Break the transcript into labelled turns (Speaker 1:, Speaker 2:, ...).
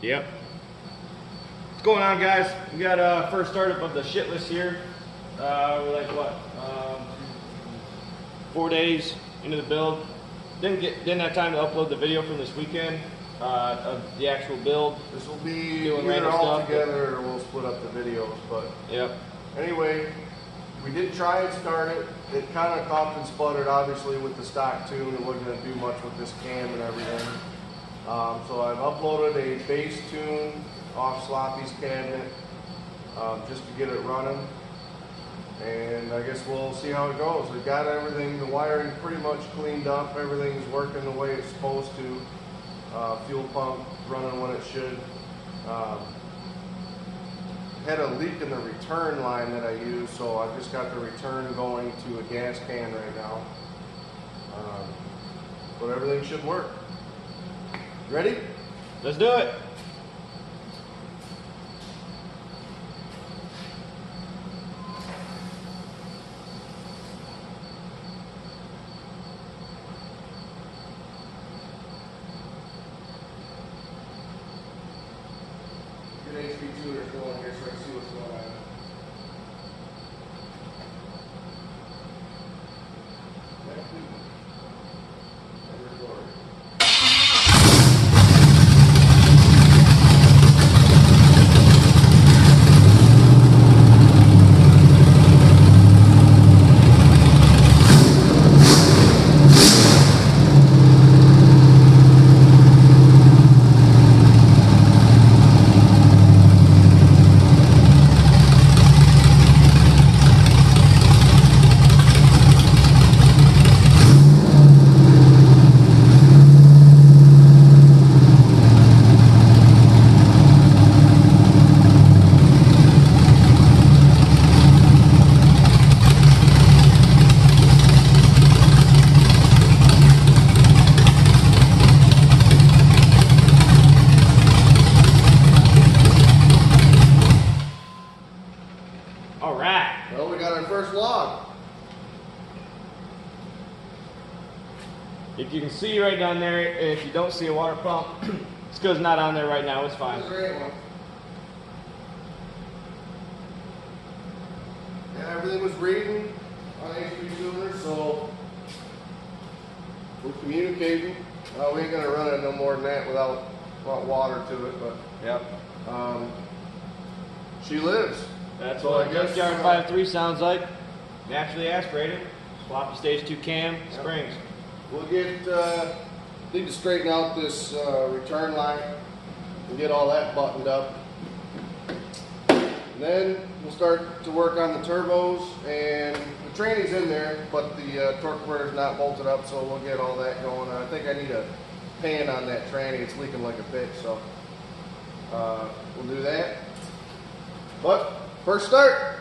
Speaker 1: Yep. What's going on, guys? We got first startup of the shitless here. We're like what? 4 days into the build. Didn't have time to upload the video from this weekend of the actual build.
Speaker 2: This will be
Speaker 1: doing
Speaker 2: either all
Speaker 1: stuff,
Speaker 2: together or we'll split up the videos. But
Speaker 1: yep.
Speaker 2: Anyway, we did try and start it. It kind of coughed and sputtered, obviously, with the stock tune. It wasn't going to do much with this cam and everything. So I've uploaded a bass tune off Sloppy's cabinet just to get it running. And I guess we'll see how it goes. We've got everything, the wiring pretty much cleaned up. Everything's working the way it's supposed to. Fuel pump running when it should. Had a leak in the return line that I used, so I've just got the return going to a gas can right now. But everything should work. Ready?
Speaker 1: Let's do it.
Speaker 2: Get HP tuners going here so I can see what's going on.
Speaker 1: All right.
Speaker 2: Well, we got our first log.
Speaker 1: If you can see right down there, if you don't see a water pump, it's because it's not on there right now. It's fine.
Speaker 2: That's a great one. Yeah, everything was reading on HP tuner, so we're communicating. We ain't gonna run it no more than that without water to it, but
Speaker 1: Yep.
Speaker 2: she lives.
Speaker 1: That's
Speaker 2: So
Speaker 1: what
Speaker 2: I guess,
Speaker 1: junkyard 5.3 sounds like. Naturally aspirated. Floppy stage 2 cam, springs.
Speaker 2: We'll get need to straighten out this return line and get all that buttoned up. And then we'll start to work on the turbos, and the tranny's in there, but the torque converter's not bolted up, so we'll get all that going. I think I need a pan on that tranny. It's leaking like a bitch, so we'll do that. But first start.